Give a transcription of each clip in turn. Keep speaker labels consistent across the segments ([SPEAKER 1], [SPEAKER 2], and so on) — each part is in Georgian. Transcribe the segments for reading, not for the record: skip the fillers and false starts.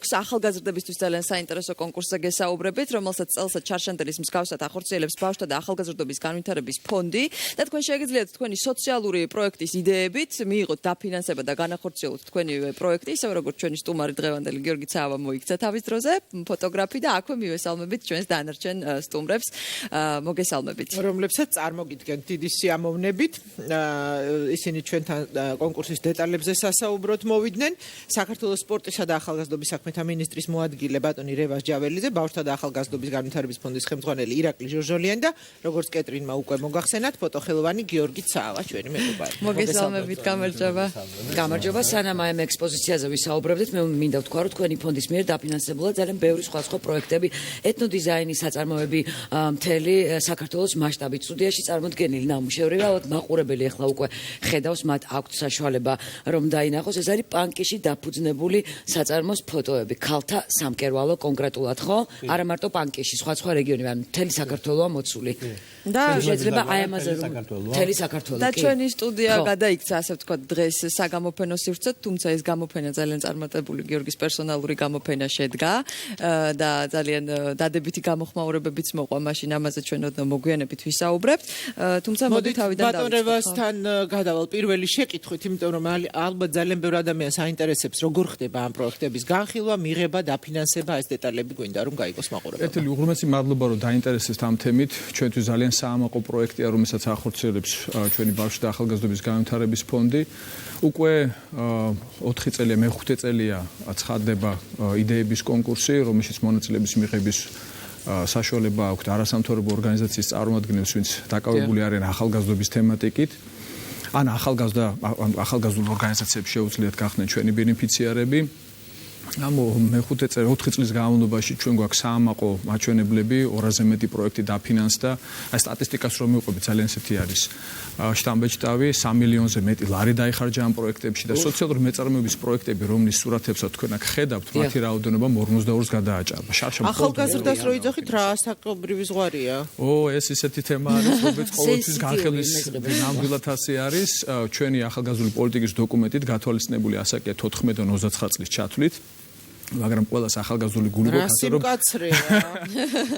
[SPEAKER 1] გვაქვს ახალგაზრდებისთვის ძალიან საინტერესო კონკურსზე გესაუბრებით, რომელსაც წელსაც ჩარშანდელის მსგავსად ახორციელებს ბავშვთა და ახალგაზრდობის განვითარების ფონდი და თქვენ შეგიძლიათ თქვენი სოციალური პროექტის იდეებით მიიღოთ დაფინანსება და განახორციელოთ თქვენივე პროექტი, ისევე როგორც ჩვენი სტუმარი დღევანდელი გიორგი ცავა მოიქცა თავის დროზე, ფოტოგრაფი და აქვე მივესალმებით ჩვენს დანარჩენ სტუმრებს. მოგესალმებით.
[SPEAKER 2] რომლებსაც წარმოგიდგენთ დიდი სიამოვნებით. ისინი ჩვენთან კონკურსის დეტალებზე სასაუბროდ მოვიდნენ. საქართველოს სპორტისა და ახალგაზრდობის საქმეთა მინისტრის მოადგილე ბატონი რევაზ ჯაველიძე, ბავშვთა და ახალგაზრდობის განვითარების ფონდის ხელმძღვანელი ირაკლი ჟორჟოლიანი და როგორც კეტრინმა უკვე მოგახსენათ, ფოტოხელოვანი გიორგი ცავა, ჩვენი მეგობარი.
[SPEAKER 1] მოგესალმებით, გამარჯობა.
[SPEAKER 3] გამარჯობა, სანამ ამ ექსპოზიციაზე ვისაუბრებდით, მე მინდა ვთქვა, რომ თქვენი ფონდის მიერ დაფინანსებულა ძალიან ბევრი სხვა პროექტები, ეთნოდიზაინის საწარმოები მთელი საქართველოს მასშტაბით. სტუდიაში წარმოდგენილი ნამუშევრი, ალბათ მაყურებელი ახლა უკვე ხედავს, მათ აქვთ საშუალება რომ დაინახოს. ეს არის პანკიში დაფუძნებული საწარმოს ფოტოები, ქალთა სამკერვალო კონკრეტულად, ხო? არა მარტო პანკიში, სხვა რეგიონი, ანუ მთელი საქართველოა მოცული. და შეიძლება აი ამაზე რომ მთელი საქართველო.
[SPEAKER 1] და ჩვენი სტუდია გადაიქცა, ასე ვთქვათ, დღეს საგამოფენო სივრცეთ, თუმცა ეს გამოფენა ძალიან წარმატებული გიორგის პერსონალური გამოფენა შედგა და ძალიან დადებითი გამოხმაურებებიც მოყვა, მაშინ ამაზე ჩვენ ოდნავ მოგვიანებით ვისაუბრებთ. თუმცა მოდი თავიდან დავიწყოთ.
[SPEAKER 2] ბატონ რევაზთან გადავალ პირველი შეკითხვით, იმიტომ რომ ალბათ ძალიან ბევრი ადამიანს აინტერესებს, როგორ ხდება ამ პროექტების განხილვა, მიღება, დაფინანსება, ეს დეტალები გვინდა რომ გაიგოს მაყურებელმა.
[SPEAKER 4] კეთილი, უღრმესი მადლობა რომ დაინტერესებთ ამ თემით. ჩვენთვის ძალიან საამაყო პროექტია, რომელსაც ახორციელებს ჩვენი ბავშვთა და ახალგაზრდობის განვითარების ფონდი. უკვე 4 წელია, მე-5 წელია ცხადდება იდეების კონკურსი, რომელშიც მონაწილეების მიღების საშუალება აქვთ არასამთავრობო ორგანიზაციის წარმომადგენლებს, ვინც დაკავებული არიან ახალგაზრდობის თემატიკით. ან ახალგაზრდულ ორგანიზაციებს შეუძლიათ გახდნენ ჩვენი ბენეფიციარები. ამ მე-5 წელი 4 წლის განმავლობაში ჩვენ გვაქვს საამაყო მაჩვენებლები, 200-ზე მეტი პროექტი დაფინანსდა. აი სტატისტიკას რომ მივყვებით, ძალიან ესეთი არის შტამბეჭდავი, 3 მილიონზე მეტი ლარი დაიხარჯა ამ პროექტებში და სოციალური მეწარმეობის პროექტები, რომლის სურათებსაც თქვენ აქ ხედავთ, მათი რაოდენობა 42-ს გადააჭარბა.
[SPEAKER 2] ახალგაზრდას რო იძახით, რა საკობრივი ზღვარია?
[SPEAKER 4] ეს ისეთი თემა არის, რომელიც ყოველთვის განხილვის ნამდვილად ასე არის. ჩვენი ახალგაზრდული პოლიტიკის დოკუმენტით გათვალისწინებული ასაკია 14 და 29 წლის ჩათვლით. მაგრამ ყველას ახალგაზრდული გული გვაქვს,
[SPEAKER 2] რომ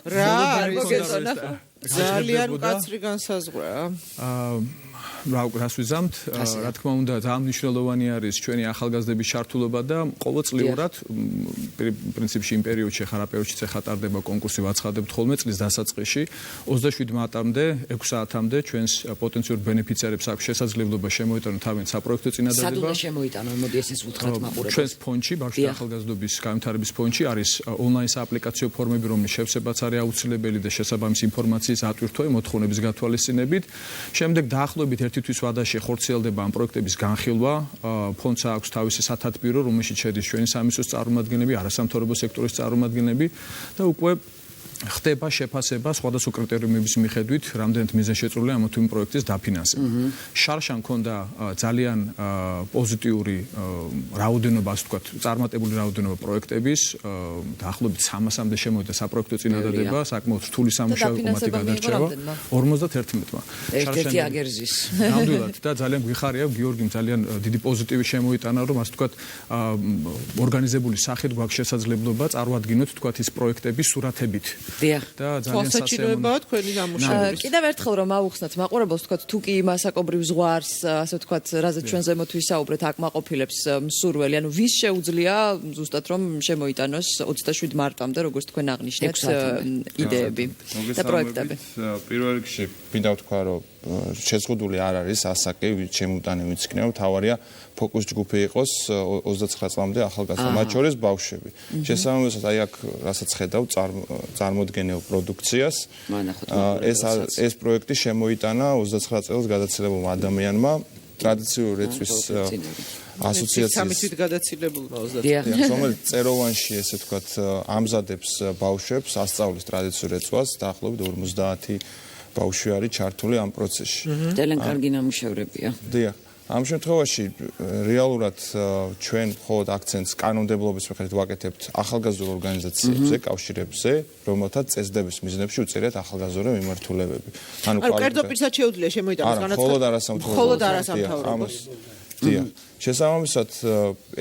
[SPEAKER 2] რა არის ძალიან მკაცრი განსაზღვრა.
[SPEAKER 4] რას ვიზამთ, რა თქმა უნდა, ძალიან მნიშვნელოვანი არის ჩვენი ახალგაზრდების ჩართულობა და ყოველწლიურად პრინციპში იმ პერიოდში ხარ პერიოდშიც ხატარდება კონკურსი ვაცხადებთ ხოლმე წლის დასაწყისში 27 მარტამდე 6 საათამდე ჩვენს პოტენციურ ბენეფიციარებს აქვს შესაძლებლობა შემოიტანონ თავიანთ საპროექტო წინადადება.
[SPEAKER 3] სადაც შემოიტანონ, მოდი ესეც უთხრათ მაყურებელს.
[SPEAKER 4] ჩვენს ფონდში, ბავშვთა ახალგაზრდობის განვითარების ფონდში არის ონლაინ სააპლიკაციო ფორმები, რომლის შევსებაც არის აუცილებელი და შესაბამისი ინფორმაციის ატვირთვა მოთხოვნების გათვალისწინებით. შემდეგ დაახლოებით ერთი თვის ვადაში ხორციელდება ამ პროექტების განხილვა. ფონდს აქვს თავისი სათათბირო, რომელშიც შედის ჩვენი სამისოს წარმომადგენლები, არასამთავრობო სექტორის წარმომადგენლები და უკვე ხდება შეფასება სხვადასხვა კრიტერიუმების მიხედვით, რამდენად მიზანშეწონილია ამ თუ იმ პროექტის დაფინანსება. შარშან ქონდა ძალიან პოზიტიური რაოდენობა, ასე ვთქვათ, წარმატებული რაოდენობა პროექტების, დაახლოებით 300-მდე შემოვიდა საპროექტო წინადადება, საკმაოდ რთული სამუშაო მათი გადარჩევა 51-მა.
[SPEAKER 3] ერთ-ერთი აგერზის.
[SPEAKER 4] ნამდვილად და ძალიან გვიხარია, გიორგიმ ძალიან დიდი პოზიტივი შემოიტანა, რომ ასე ვთქვათ, ორგანიზებული სახით გვაქვს შესაძლებლობა წარმოადგინოთ, ვთქვათ, ის პროექტები სურათებით.
[SPEAKER 2] და ძალიან სასიამოვნოა თქვენი ნამუშევრები.
[SPEAKER 1] კიდევ ერთხელ რომ აუხსნათ მაყურებელს, თქვათ, თუ კი მასაკობრივ ზღვარს, ასე ვთქვათ, რაზეც ჩვენ ზემოთ ვისაუბრეთ, აკმაყოფილებს მსურველი, ანუ ვის შეუძლია ზუსტად რომ შემოიტანოს 27 მარტამდე, როგორც თქვენ აღნიშნეთ, იდეები და პროექტები.
[SPEAKER 5] პირველ რიგში მინდა ვთქვა, რომ შეზღუდული არ არის ასაკი, ვინც შემოიტანა, ვინც იქნება, თავარია ფოკუს ჯგუფი იყოს 29 წლამდე ახალგაზრდა, მათ შორის ბავშვები. შესაბამისად, აი აქ რასაც ხედავ წარმოდგენილ პროდუქციას, ეს პროექტი შემოიტანა 29 წელს გადაცილებულმა ადამიანმა, ტრადიციული რეწვის ასოციაციის
[SPEAKER 2] გადაცილებულმა 29,
[SPEAKER 5] რომელიც წეროვანში, ესე ვთქვათ, ამზადებს ბავშვებს, ასწავლის ტრადიციულ რეწვას, დაახლოებით 50 ბავშვი არის ჩართული ამ პროცესში.
[SPEAKER 3] ძალიან კარგი ნამუშევრებია.
[SPEAKER 5] დიახ. ამ შემთხვევაში რეალურად ჩვენ მხოლოდ აქცენტს კანონმდებლობის მიხედვით ვაკეთებთ ახალგაზრდულ ორგანიზაციებზე, კავშირებზე, რომელთაც წესდების მიზნებში უწერიათ ახალგაზრდა მიმართულებები.
[SPEAKER 2] ანუ კერძო პირსაც შეუძლია შემოიტანოს განაცხადი.
[SPEAKER 5] მხოლოდ არასამთავრობო. დიახ. შესაბამისად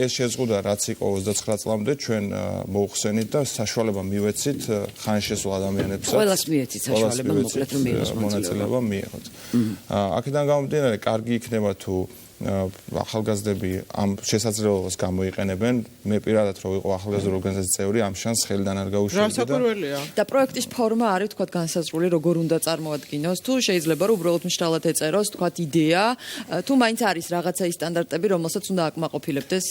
[SPEAKER 5] ეს შეზღუდვა რაც იყო 29 წლამდე ჩვენ მოუხსენით და საშუალება მივეცით ხანშესულ ადამიანებსაც.
[SPEAKER 3] ყველას მიეცით საშუალება მოკლედ რომ მიიღოს
[SPEAKER 5] მონაწილეობა მიიღოთ. აქედან გამომდინარე, კარგი იქნება თუ ახალგაზრდები ამ შესაძლებლობას გამოიყენებენ. მე პირადად რო ვიყო ახალგაზრდა ორგანიზაციის წევრი, ამ შანსს ხელიდან არ გაუშვებდი
[SPEAKER 1] და პროექტის ფორმა არის თქვა განსაზღვრული, როგორ უნდა წარმოადგინოს, თუ შეიძლება რომ უბრალოდ მშრალად ეწეროს, თქვა იდეა, თუ მაინც არის რაღაცა ის სტანდარტები, რომელსაც უნდა აკმაყოფილებდეს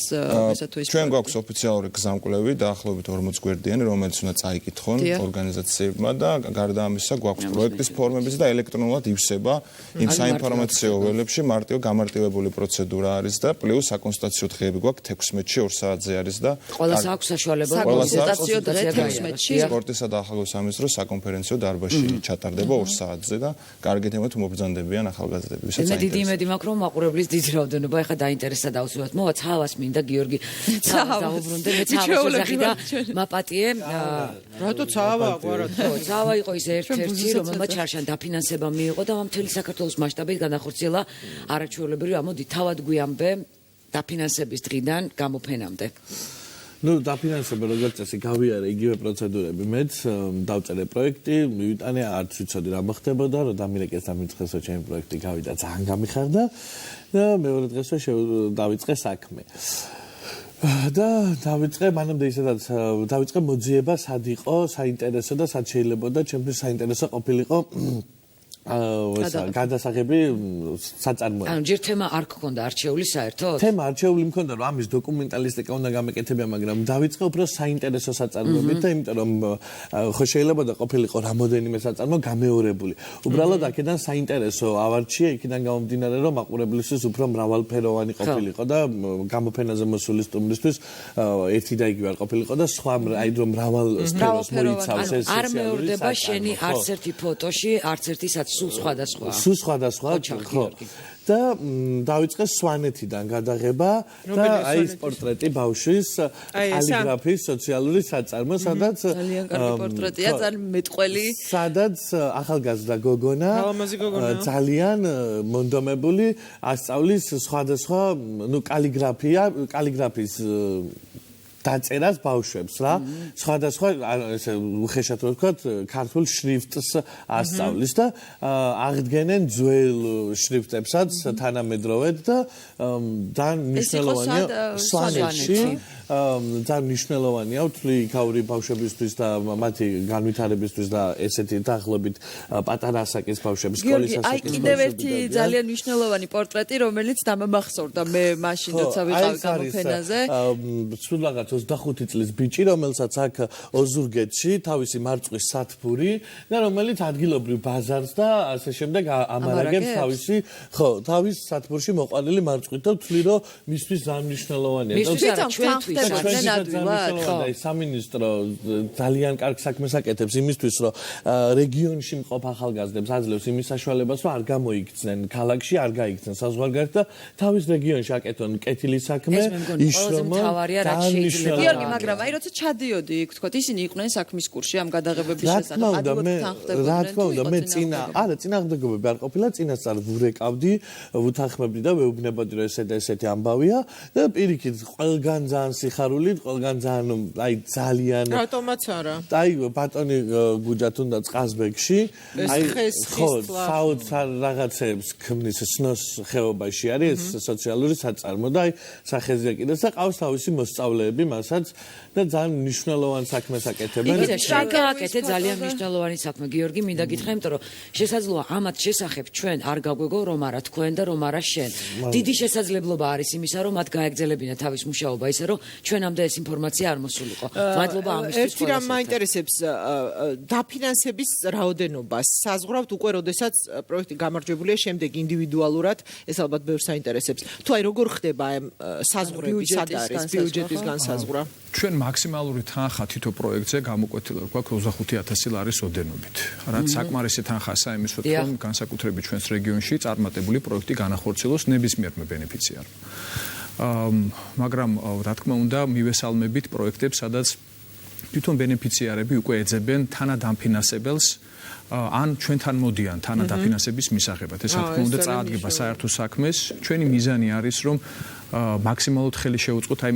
[SPEAKER 1] ესა თუ ის.
[SPEAKER 5] ჩვენ გვაქვს ოფიციალური გზამკვლევი დაახლოებით 40 გვერდიანი, რომელიც უნდა წაიკითხონ ორგანიზაციებმა და გარდა ამისა გვაქვს პროექტის ფორმებიც და ელექტრონულად ივსება იმ საინფორმაციო ველებში მარტივ გამარტივებული პროცედურა არის და პლუს საკონსულტაციო დღეები გვაქვს 16-ში 2 საათზე არის და
[SPEAKER 3] ყველას აქვს საშუალება
[SPEAKER 1] საკონსულტაციო დღე 16-ში
[SPEAKER 5] სპორტისა და ახალგაზრდა სამინისტრო საკონფერენციო დარბაზში ჩატარდება 2 საათზე და კარგი თემით მობრძანდებიან ახალგაზრდები, ვისაც
[SPEAKER 3] მე დიდი იმედი მაქვს რომ მაყურებლის დიდი რაოდენობა ეხა დაინტერესდა დავუსვათ. მოვა ცავას მინდა გიორგი ცავას დაუბრუნდე მე ცავას ვეძახი და მაპატიე
[SPEAKER 2] რატო ცავა აყვარა
[SPEAKER 3] ცავა იყო ის ერთ-ერთი რომელმაც ჩარშან დაფინანსება მიიღო და მთელი საქართველოს მასშტაბით განახორციელა არაჩვეულებრივი ამოდი თავად გვიამბე დაფინანსების დღიდან გამოფენამდე.
[SPEAKER 6] ნუ დაფინანსება როგორც წესი გავიარე იგივე პროცედურები. მეც დავწერე პროექტი, მივიტანე, არც ვიცოდი რა მოხდებოდა, რომ დამირეკეს დამიწყესო ჩემი პროექტი გავიდა, ძალიან გამიხარდა და მეორე დღესვე დავიწყე საქმე. და დავიწყე მანამდე ისედაც დავიწყე მოძიება სად იყო საინტერესო და სად შეიძლება და ჩემთვის საინტერესო ყოფილიყო გადასაღები საწარმოები.
[SPEAKER 3] ანუ ჯერ თემა არ გქონდა არჩეული საერთოდ?
[SPEAKER 6] თემა არჩეული მქონდა, რომ ამის დოკუმენტალისტიკა უნდა გამეკეთებია, მაგრამ დავიწყე უფრო საინტერესო საწარმოებით და იმიტომ რომ ხო შეიძლება და ყოფილიყო რამოდენიმე საწარმო გამეორებული. უბრალოდ აქედან საინტერესო ავარჩია, იქიდან გამომდინარე, რომ მაყურებლისთვის უფრო მრავალფეროვანი ყოფილიყო და გამოფენაზე მოსული სტუმრისთვის ერთი და იგივე არ ყოფილიყო და სხვა აი რომ მრავალ სფეროს მოიცავს ეს
[SPEAKER 3] არ მეორდება შენი არც ერთი ფოტოში, არც ერთი სულ სხვადასხვა.
[SPEAKER 6] სულ სხვადასხვა, ხო. და დავიწყე სვანეთიდან გადაღება და აი ეს პორტრეტი ბავშვის კალიგრაფიის სოციალური საწარმო, სადაც
[SPEAKER 1] ძალიან კარგი პორტრეტია, ძალიან მეტყველი.
[SPEAKER 6] სადაც ახალგაზრდა გოგონა ძალიან მონდომებული ასწავლის სხვადასხვა, ნუ კალიგრაფიის დაწერას ბავშვებს რა. სხვადასხვა ესე უხეშად რო ვთქვათ, ქართულ შრიფტს ასწავლის და აღდგენენ ძველ შრიფტებსაც თანამედროვედ და ძალიან მნიშვნელოვანია სვანეთში. ძალიან მნიშვნელოვანია ვთვლი იქაური ბავშვებისთვის და მათი განვითარებისთვის და ესეთი დაახლოებით პატარა ასაკის ბავშვების სკოლის ასაკის
[SPEAKER 1] აი კიდევ ერთი ძალიან მნიშვნელოვანი პორტრეტი, რომელიც დამამახსოვრდა მე მაშინ როცა ვიყავი გამოფენაზე.
[SPEAKER 6] სულ რაღაც 25 წლის ბიჭი, რომელსაც აქ ოზურგეთში თავისი მარწყვის სათბური და რომელიც ადგილობრივ ბაზარს და ასე შემდეგ ამარაგებს თავის სათბურში მოყვანილი მარწყვით და ვთვლი რომ მისთვის ძალიან მნიშვნელოვანია. და სამინისტრო ძალიან კარგ საქმეს აკეთებს იმისთვის, რომ რეგიონში მყოფ ახალგაზრდებს აძლევს იმის საშუალებას, რომ არ გამოიქცნენ ქალაქში, არ გაიქცნენ საზღვარგარეთ და თავის რეგიონში აკეთონ კეთილი საქმე, იშრომონ.
[SPEAKER 1] გიორგი, მაგრამ აი როცა ჩადიოდი იქ თქო, ისინი იყვნენ საქმის კურსში ამ გადაღებების შესახებ, ადვილად თანხდებოდნენ.
[SPEAKER 6] რა თქმა უნდა, მე წინააღმდეგობები არ ყოფილა, წინასწარ ვურეკავდი, ვუთანხმებდი და ვეუბნებოდი, რომ ესე და ესეთი ამბავია და პირიქით ყველგან ძალიან სიხარულით, ყველგან ძალიან აი ძალიან
[SPEAKER 2] რატომაც არა.
[SPEAKER 6] აი ბატონი გუჯა თუნდაც ყაზბეგში, აი ხო, საოცარ რაღაცებს ქმნის სნოს ხეობაში არის ეს სოციალური საწარმო და აი სახეზია კიდეც და ყავს თავისი მოსწავლეები მასაც და ძალიან მნიშვნელოვან საქმეს აკეთებენ.
[SPEAKER 3] შეგაკეთე ძალიან მნიშვნელოვანი საქმე, გიორგი, მინდა გითხრა, იმიტომ რომ შესაძლოა ამათ შესახებ ჩვენ არ გაგვეგო რომ არა თქვენ და რომ არა შენ. დიდი შესაძლებლობა არის იმისა, რომ მათ გაეგზელებინა თავის მუშაობა ისე რომ ჩვენამდე ეს ინფორმაცია არ მოსულიყო. მადლობა ამისთვის.
[SPEAKER 2] ერთი რამ მაინტერესებს დაფინანსების რაოდენობა. საზღვრავთ უკვე როდესაც პროექტი გამარჯვებულია, შემდეგ ინდივიდუალურად ეს ალბათ ბევრს საინტერესებს. თუ აი როგორ ხდება საზღვრები, სად არის ბიუჯეტის განსაზღვრა?
[SPEAKER 4] ჩვენ მაქსიმალური თანხა თითო პროექტზე გამოკვეთილი გვაქვს 25000 ლარის ოდენობით. რაც საკმარისი თანხაა იმისთვის, რომ განსაკუთრებით ჩვენს რეგიონში წარმატებული პროექტი განახორციელოს ნებისმიერ ბენეფიციარს. მაგრამ რა თქმა უნდა მივესალმებით პროექტებს, სადაც თვითონ ბენეფიციარები უკვე ეძებენ თანადამფინანსებელს ან ჩვენთან მოდიან თანადაფინანსების მისაღებად. ეს რა თქმა უნდა წაადგება საერთო საქმეს. ჩვენი მიზანი არის რომ მაქსიმალურად ხელი შევუწყოთ აი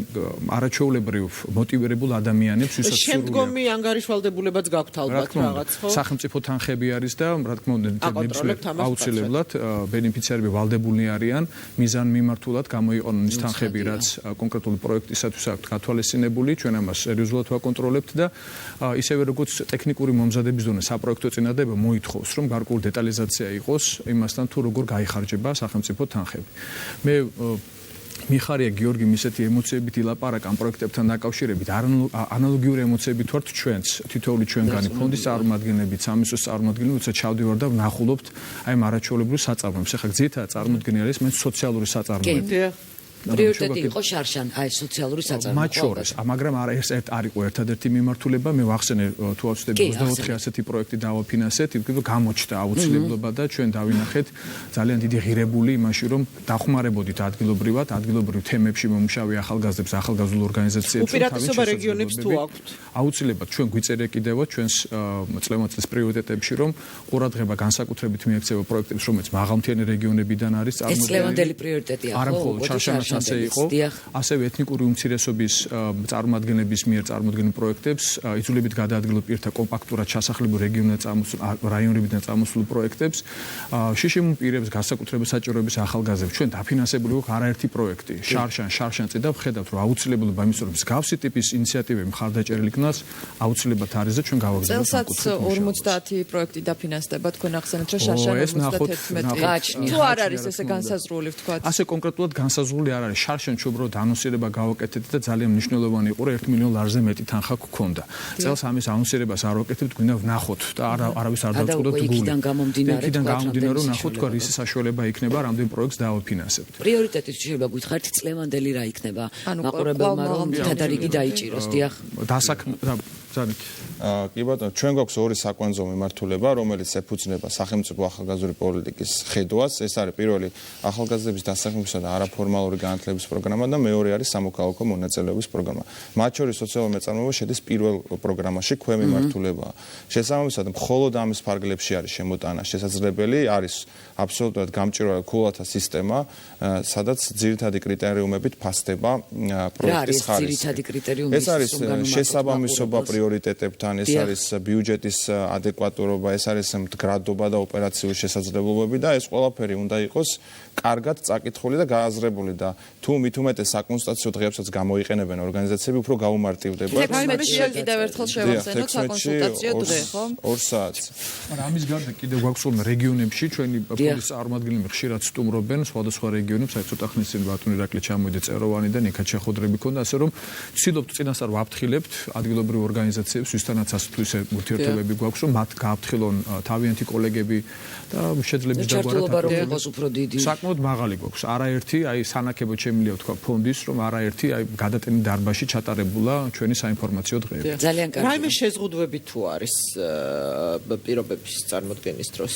[SPEAKER 4] არაჩვეულებრივ მოტივირებულ ადამიანებს, ვისაც სურვილი
[SPEAKER 2] შემდგომი ანგარიშვალდებულებაც გაქვთ ალბათ რაღაც, ხო?
[SPEAKER 4] სახელმწიფო თანხები არის და რა თქმა უნდა აუცილებლად ბენეფიციარები ვალდებული არიან მიზან მიმართულად გამოიყენონ ის თანხები, რაც კონკრეტული პროექტისათვის აქვთ გათვალისწინებული, ჩვენ ამას სერიოზულად ვაკონტროლებთ და ისევე როგორც ტექნიკური მომზადების დონე საპროექტო წინადადება მოითხოვს, რომ გარკვეული დეტალიზაცია იყოს იმასთან თუ როგორ გაიხარჯება სახელმწიფო თანხები. მე მიხარია გიორგი მისეთი ემოციებით ილაპარაკ ამ პროექტებთან დაკავშირებით, ანალოგიური ემოციებით ვართ ჩვენც, თითოეული ჩვენგანი ფონდის წარმომადგენლებით, სამისოს წარმომადგენლები, როცა ჩავდივარ და ვნახულობთ აი ამ არაჩვეულებრივ საწარმოებს. ახლა ძირითადად წარმოდგენილი არის მე სოციალური საწარმოები.
[SPEAKER 3] პრიორიტეტი იყო შარშან, აი სოციალური საწარმოები.
[SPEAKER 4] მათ შორის, მაგრამ ეს არ იყო ერთადერთი მიმართულება, მე ვახსენე თუ ავწდები 24 ასეთი პროექტი დავაფინანსეთ, იმიტომ გამოჩნდა აუცილებლობა და ჩვენ დავინახეთ ძალიან დიდი ღირებული იმაში, რომ დახმარებოდით ადგილობრივ თემებში მომუშავე ახალგაზრდებს, ახალგაზრდულ ორგანიზაციებს.
[SPEAKER 2] უპირატესობა რეგიონებს თუ აქვთ?
[SPEAKER 4] აუცილებლად ჩვენ გვიწერია კიდევაც ჩვენს წლევამწლის პრიორიტეტებში, რომ ყურადღება განსაკუთრებით მიექცევა პროექტებს, რომელიც მაღალმთიანი რეგიონებიდან არის
[SPEAKER 3] წარმოდგენილი. ეს წლევანდელი პრიორიტეტია, ხო?
[SPEAKER 4] არა მხოლოდ შარშან ასე იყო, ასევე ეთნიკური უმცირესობის წარმომადგენლების მიერ წარმოდგენილ პროექტებს, იძულებით გადაადგილო პირთა კომპაქტურად ჩასახლებულ რაიონებიდან წამოსულ პროექტებს, შიშიმ პირებს განსაკუთრებით საჭიროების ახალგაზრდებს. ჩვენ დაფინანსებული გვაქვს არაერთი პროექტი. შარშანზე და ვხედავთ, რომ აუცილებლობა იმის რომ მსგავსი ტიპის ინიციატივები მხარდაჭერილ იქნას, აუცილებლად არის და ჩვენ გავაგზავნებთ
[SPEAKER 1] სამკუთხედს. 50 პროექტი დაფინანსდება, თქვენ ახსენეთ, რომ შარშან 51. თუ არ არის ესე განსაზღვრული, ვთქვათ.
[SPEAKER 4] ასე კონკრეტულად განსაზღვრული არ არის. შარშან უბრალოდ ანონსირება გავაკეთეთ და ძალიან მნიშვნელოვანი იყო, 1 მილიონ ლარზე მეტი თანხა გქონდა. წელს ამის ანონსირებას არ ვაკეთებთ, გვინდა ვნახოთ და არავის არ დავწყვეტოთ გული.
[SPEAKER 3] იქიდან გამომდინარე
[SPEAKER 4] ნახოთ თქვა ისი საშუალება იქნება რამდენ პროექტს დავაფინანსებთ.
[SPEAKER 3] პრიორიტეტი შეიძლება გითხარით წლევანდელი რა იქნება? მაყურებელმა რომ თადარიგი დაიჭიროს, დიახ.
[SPEAKER 5] კი ბატონო, ჩვენ გვაქვს ორი საკვანძო მიმართულება, რომელიც ეფუძნება სახელმწიფო ახალგაზრდული პოლიტიკის ხედვას. ეს არის პირველი ახალგაზრდების დასაქმებისა და არაფორმალური განათლების პროგრამა და მეორე არის სამოქალაქო მონაწილეობის პროგრამა. მათ შორის სოციალური მეწარმოება შედის პირველ პროგრამაში, ქვემიმართულებაა. შესაბამისად, მხოლოდ ამის ფარგლებში არის შემოტანა შესაძლებელი, არის აბსოლუტურად გამჭვირვალე ქულათა სისტემა, სადაც ძირითადი კრიტერიუმებით ფასდება პროექტის ხარისხი. ეს არის შესაბამისობა პრიორიტეტებთან, ეს არის ბიუჯეტის ადეკვატურობა, ეს არის მდგრადობა და ოპერაციული შესაძლებლობები და ეს ყველაფერი უნდა იყოს კარგად წაკითხული და გააზრებული და თუ მით უმეტეს საკონსულტაციო დღეებსაც გამოიყენებენ ორგანიზაციები, უფრო გაუმარტივდება.
[SPEAKER 1] 16-ში კიდევ ერთხელ შევახსენოთ საკონსულტაციო დღე, ხო?
[SPEAKER 5] 2 საათს.
[SPEAKER 4] მაგრამ ამის გარდა კიდევ გვაქვს ხოლმე რეგიონებში ჩვენი ფონდის წარმომადგენლები ხშირად სტუმრობენ სხვადასხვა რეგიონებს, აი ცოტა ხნის წინ ბატონი ირაკლი ჩამოვიდა წეროვანი და ნიკა შეხვედრები ქონდა, ასე რომ ვცდილობთ წინასწარ ვაფრთხილებთ ადგილობრივ ორგანიზაციებს, ვისთანაც ასე თუ ისე ურთიერთობები გვაქვს, რომ მათ გააფრთხილონ თავიანთი კოლეგები და შეძლებს დაგვარათ. საკმაოდ მაღალი გვაქვს. არაერთი, აი სანაკებო შემიძლია ვთქვა ფონდის, რომ არაერთი აი გადატენილ დარბაზში ჩატარებულა ჩვენი საინფორმაციო დღეები.
[SPEAKER 3] ძალიან კარგი.
[SPEAKER 2] რაიმე შეზღუდვები თუ არის პირობების წარმოდგენის დროს?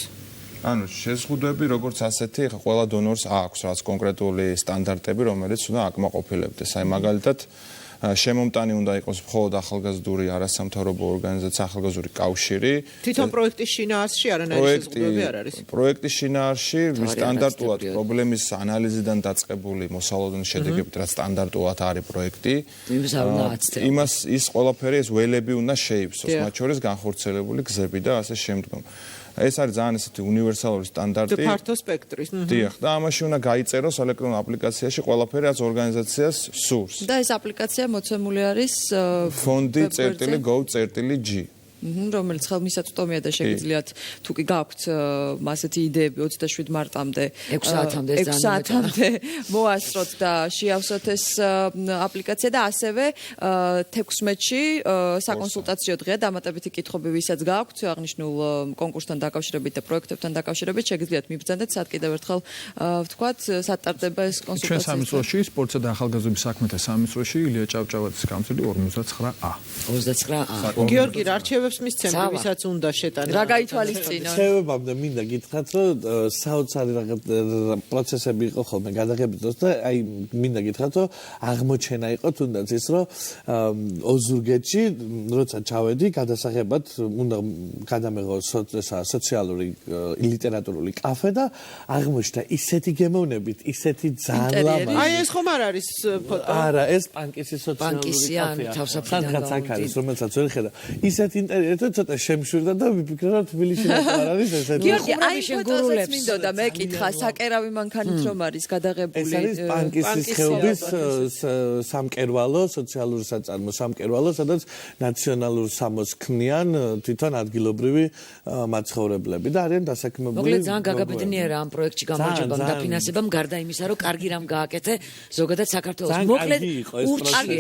[SPEAKER 5] ანუ შეზღუდვები როგორც ასეთი, ხა ყველა დონორს აქვს რაც კონკრეტული სტანდარტები, რომელიც უნდა აკმაყოფილებდეს. აი მაგალითად შემომტანი უნდა იყოს მხოლოდ ახალგაზრდული არასამთავრობო ორგანიზაცია, ახალგაზრდული კავშირი.
[SPEAKER 2] თვითონ პროექტის შინაარსში არანაირი შეზღუდვები არ არის.
[SPEAKER 5] პროექტის შინაარსში სტანდარტულად პრობლემის ანალიზიდან დაწყებული მოსალოდნელი შედეგებით, რაც სტანდარტულად არის პროექტი. იმას ის ყველაფერი ეს ველები უნდა შეივსოს, მათ შორის განხორციელებული გზები და ასე შემდგომ. ეს არის ძალიან ესეთი უნივერსალური სტანდარტი.
[SPEAKER 2] ფართო სპექტრის.
[SPEAKER 5] დიახ, და ამაში უნდა გაიწეროს ელექტრონულ აპლიკაციაში ყველაფერი, რაც ორგანიზაციას სურს.
[SPEAKER 1] და ეს აპლიკაცია მოცემული არის
[SPEAKER 5] fondi.gov.g.
[SPEAKER 1] რომელიც ხელმისაწვდომია და შეგიძლიათ თუ კი გაქვთ ასეთი იდეები 27 მარტამდე
[SPEAKER 3] 6 საათამდე
[SPEAKER 1] მოასწროთ და შეავსოთ ეს აპლიკაცია და ასევე 16-ში საკონსულტაციო დღეა დამატებითი კითხვები ვისაც გაქვთ აღნიშნულ კონკურსთან დაკავშირებით და პროექტებთან დაკავშირებით შეგიძლიათ მიბრძანდეთ სად კიდევ ერთხელ ვთქვათ სატარდება ეს კონსულტაცია.
[SPEAKER 4] ჩვენ სამინისტროში სპორტსა და ახალგაზრდობის საქმეთა სამინისტროში ილია ჭავჭავაძის გამზრდი 59A.
[SPEAKER 3] 29A.
[SPEAKER 2] გიორგი, რა რჩევებს ცევებს მისცემთ, ვისაც უნდა შეტანა.
[SPEAKER 1] რა გაითვალისწინონ?
[SPEAKER 6] ცევებამდე მინდა გითხრათ, რომ საოცარი რაღაც პროცესები იყო ხოლმე გადაღების დროს და აი მინდა გითხრათ, რომ აღმოჩენა იყო თუნდაც ის, რომ ოზურგეთში როცა ჩავედი, გადასაღებად უნდა გადამეღო სოციალური ლიტერატურული კაფე და აღმოჩნდა ისეთი გემოვნებით, ისეთი ძალიან ლამაზი.
[SPEAKER 2] აი ეს ხომ არ არის ფოტო?
[SPEAKER 6] არა, ეს პანკისის სოციალური კაფეა. სადღაც აქ არის, რომელსაც ვერ ხედა. ისეთი ინტერიერი თუ ცოტა შემშვირდა და ვიფიქრე რომ თბილისში არ არის ესეთი.
[SPEAKER 1] გიორგი, აი ფოტოსაც მინდოდა მეკითხა, საკერავი მანქანით რომ არის გადაღებული.
[SPEAKER 6] ეს არის პანკისის ხეობის სამკერვალო, სოციალური საწარმო სამკერვალო, სადაც ნაციონალურ სამოს ქმნიან თვითონ ადგილობრივი მაცხოვრებლები და არიან დასაქმებული.
[SPEAKER 3] მოკლედ ძალიან გაგაბედნიერა ამ პროექტში გამარჯვებამ დაფინანსებამ გარდა იმისა, რომ კარგი რამ გააკეთე ზოგადად საქართველოს. მოკლედ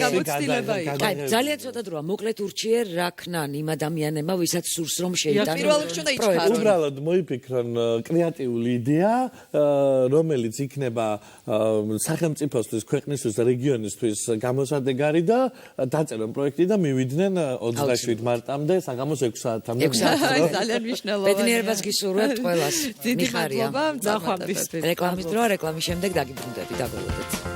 [SPEAKER 1] გამოცდილება იყო.
[SPEAKER 3] ძალიან ცოტა დროა. მოკლედ ურჩიერ რა ქნან იმ ადამიანებმა, ვისაც სურს რომ შეიტანონ.
[SPEAKER 1] პირველ რიგში უნდა იჩქარონ.
[SPEAKER 6] უბრალოდ მოიფიქრონ კრეატიული იდეა, რომელიც იქნება სახელმწიფოსთვის, ქვეყნისთვის და რეგიონისთვის გამოსადეგარი და დაწერონ პროექტი და მივიდნენ 27 მარტამდე საღამოს 6 საათამდე.
[SPEAKER 3] 6 საათამდე.
[SPEAKER 1] ძალიან მნიშვნელოვანი.
[SPEAKER 3] ბედნიერებას გისურვებთ ყველას.
[SPEAKER 1] დიდი
[SPEAKER 3] მიხარია.
[SPEAKER 1] მადლობა.
[SPEAKER 3] რეკლამის დრო, რეკლამის შემდეგ დაგიბრუნდები, დაგველოდეთ.